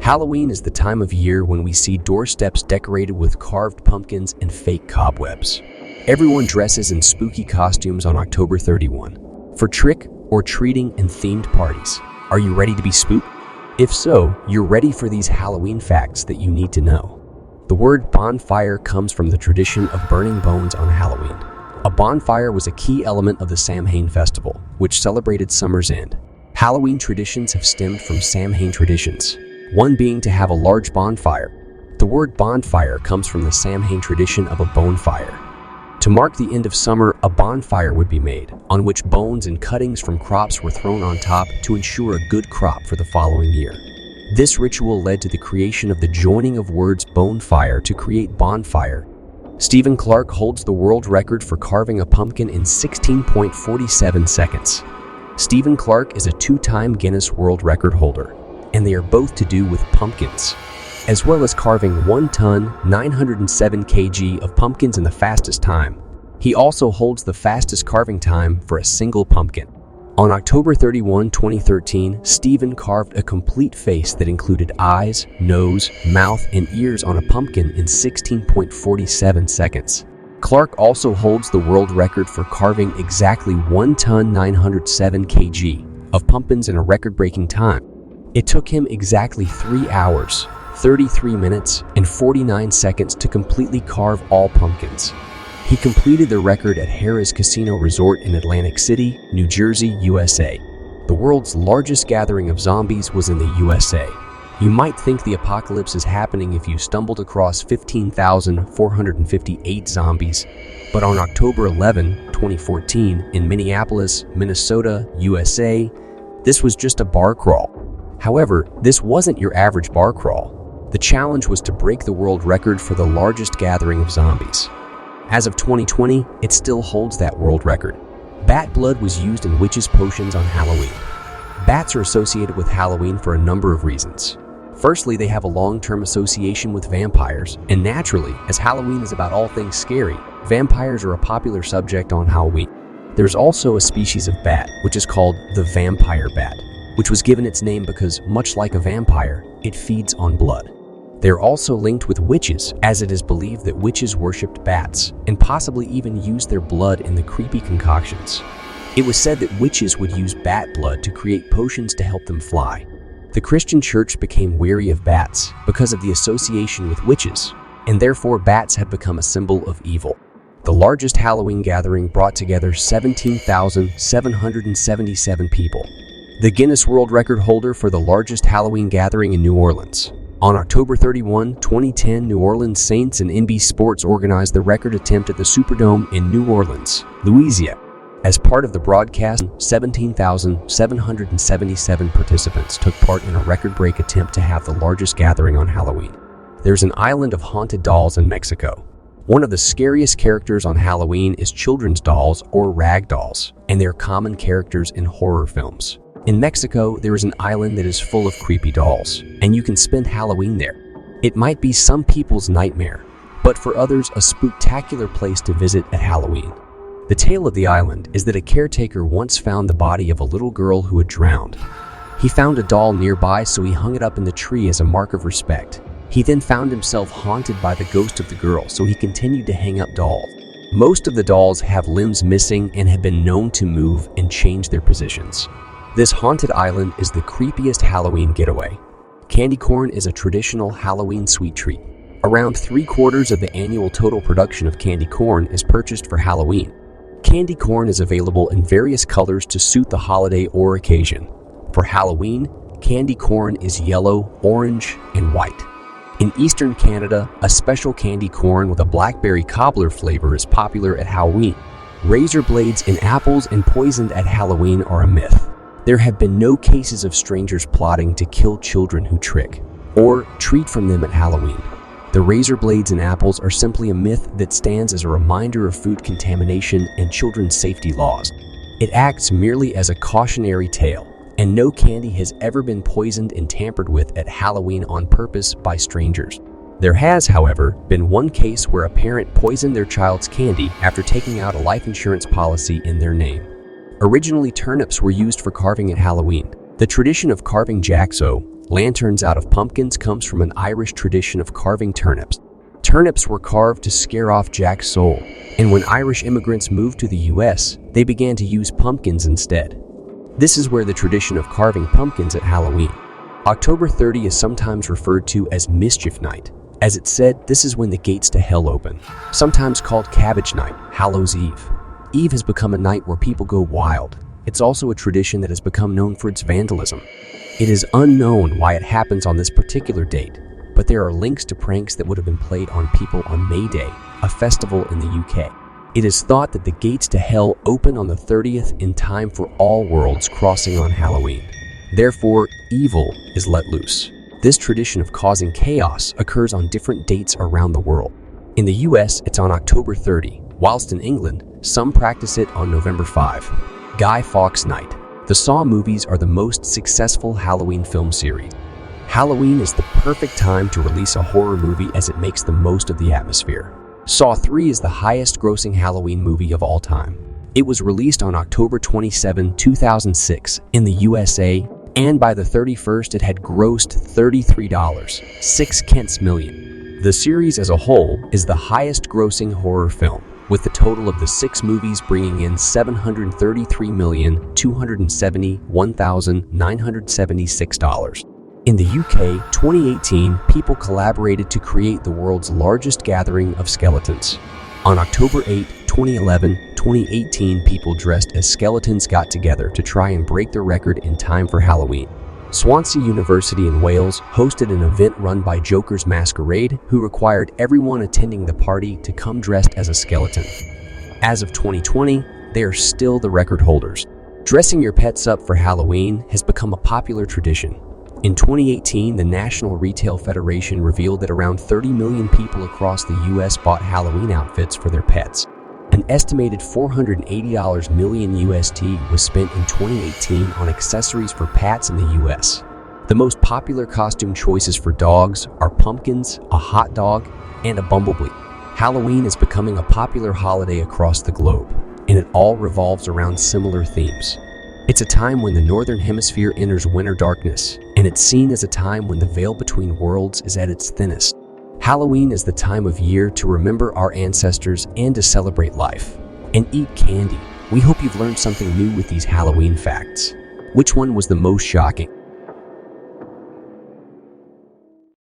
Halloween is the time of year when we see doorsteps decorated with carved pumpkins and fake cobwebs. Everyone dresses in spooky costumes on October 31 for trick or treating and themed parties. Are you ready to be spooked? If so, you're ready for these Halloween facts that you need to know. The word bonfire comes from the tradition of burning bones on Halloween. A bonfire was a key element of the Samhain festival, which celebrated summer's end. Halloween traditions have stemmed from Samhain traditions, one being to have a large bonfire. The word bonfire comes from the Samhain tradition of a bonfire. To mark the end of summer, a bonfire would be made, on which bones and cuttings from crops were thrown on top to ensure a good crop for the following year. This ritual led to the creation of the joining of words bonfire to create bonfire. Stephen Clark holds the world record for carving a pumpkin in 16.47 seconds. Stephen Clark is a two-time Guinness World Record holder, and they are both to do with pumpkins, as well as carving 1 ton, 907 kg of pumpkins in the fastest time. He also holds the fastest carving time for a single pumpkin. On October 31, 2013, Stephen carved a complete face that included eyes, nose, mouth, and ears on a pumpkin in 16.47 seconds. Clark also holds the world record for carving exactly 1 ton 907 kg of pumpkins in a record-breaking time. It took him exactly 3 hours, 33 minutes, and 49 seconds to completely carve all pumpkins. He completed the record at Harrah's Casino Resort in Atlantic City, New Jersey, USA. The world's largest gathering of zombies was in the USA. You might think the apocalypse is happening if you stumbled across 15,458 zombies, but on October 11, 2014, in Minneapolis, Minnesota, USA, this was just a bar crawl. However, this wasn't your average bar crawl. The challenge was to break the world record for the largest gathering of zombies. As of 2020, it still holds that world record. Bat blood was used in witches' potions on Halloween. Bats are associated with Halloween for a number of reasons. Firstly, they have a long-term association with vampires, and naturally, as Halloween is about all things scary, vampires are a popular subject on Halloween. There's also a species of bat, which is called the vampire bat, which was given its name because, much like a vampire, it feeds on blood. They are also linked with witches, as it is believed that witches worshipped bats, and possibly even used their blood in the creepy concoctions. It was said that witches would use bat blood to create potions to help them fly. The Christian church became wary of bats because of the association with witches, and therefore bats have become a symbol of evil. The largest Halloween gathering brought together 17,777 people. The Guinness World Record holder for the largest Halloween gathering in New Orleans. On October 31, 2010, New Orleans Saints and NB Sports organized the record attempt at the Superdome in New Orleans, Louisiana. As part of the broadcast, 17,777 participants took part in a record-break attempt to have the largest gathering on Halloween. There's an island of haunted dolls in Mexico. One of the scariest characters on Halloween is children's dolls or rag dolls, and they're common characters in horror films. In Mexico, there is an island that is full of creepy dolls, and you can spend Halloween there. It might be some people's nightmare, but for others, a spooktacular place to visit at Halloween. The tale of the island is that a caretaker once found the body of a little girl who had drowned. He found a doll nearby, so he hung it up in the tree as a mark of respect. He then found himself haunted by the ghost of the girl, so he continued to hang up dolls. Most of the dolls have limbs missing and have been known to move and change their positions. This haunted island is the creepiest Halloween getaway. Candy corn is a traditional Halloween sweet treat. Around 3/4 of the annual total production of candy corn is purchased for Halloween. Candy corn is available in various colors to suit the holiday or occasion. For Halloween, candy corn is yellow, orange, and white. In Eastern Canada, a special candy corn with a blackberry cobbler flavor is popular at Halloween. Razor blades in apples and poisoned at Halloween are a myth. There have been no cases of strangers plotting to kill children who trick or treat from them at Halloween. The razor blades in apples are simply a myth that stands as a reminder of food contamination and children's safety laws. It acts merely as a cautionary tale, and no candy has ever been poisoned and tampered with at Halloween on purpose by strangers. There has, however, been one case where a parent poisoned their child's candy after taking out a life insurance policy in their name. Originally, turnips were used for carving at Halloween. The tradition of carving jaxo, Lanterns out of pumpkins comes from an Irish tradition of carving turnips. Turnips were carved to scare off Jack's soul, and when Irish immigrants moved to the US, they began to use pumpkins instead. This is where the tradition of carving pumpkins at Halloween. October 30 is sometimes referred to as Mischief Night. As it said, this is when the gates to hell open, sometimes called Cabbage Night, Hallows Eve. Eve has become a night where people go wild. It's also a tradition that has become known for its vandalism. It is unknown why it happens on this particular date, but there are links to pranks that would have been played on people on May Day, a festival in the UK. It is thought that the gates to hell open on the 30th in time for all worlds crossing on Halloween. Therefore, evil is let loose. This tradition of causing chaos occurs on different dates around the world. In the US, it's on October 30, whilst in England, some practice it on November 5. Guy Fawkes Night. The Saw movies are the most successful Halloween film series. Halloween is the perfect time to release a horror movie as it makes the most of the atmosphere. Saw 3 is the highest-grossing Halloween movie of all time. It was released on October 27, 2006 in the USA, and by the 31st it had grossed $33.06 million. The series as a whole is the highest-grossing horror film, with the total of the 6 movies bringing in $733,271,976. In the UK, 2018, people collaborated to create the world's largest gathering of skeletons. On October 8, 2018 people dressed as skeletons got together to try and break the record in time for Halloween. Swansea University in Wales hosted an event run by Joker's Masquerade, who required everyone attending the party to come dressed as a skeleton. As of 2020, they are still the record holders. Dressing your pets up for Halloween has become a popular tradition. In 2018, the National Retail Federation revealed that around 30 million people across the US bought Halloween outfits for their pets. An estimated $480 million USD was spent in 2018 on accessories for pets in the US. The most popular costume choices for dogs are pumpkins, a hot dog, and a bumblebee. Halloween is becoming a popular holiday across the globe, and it all revolves around similar themes. It's a time when the Northern Hemisphere enters winter darkness, and it's seen as a time when the veil between worlds is at its thinnest. Halloween is the time of year to remember our ancestors and to celebrate life. And eat candy. We hope you've learned something new with these Halloween facts. Which one was the most shocking?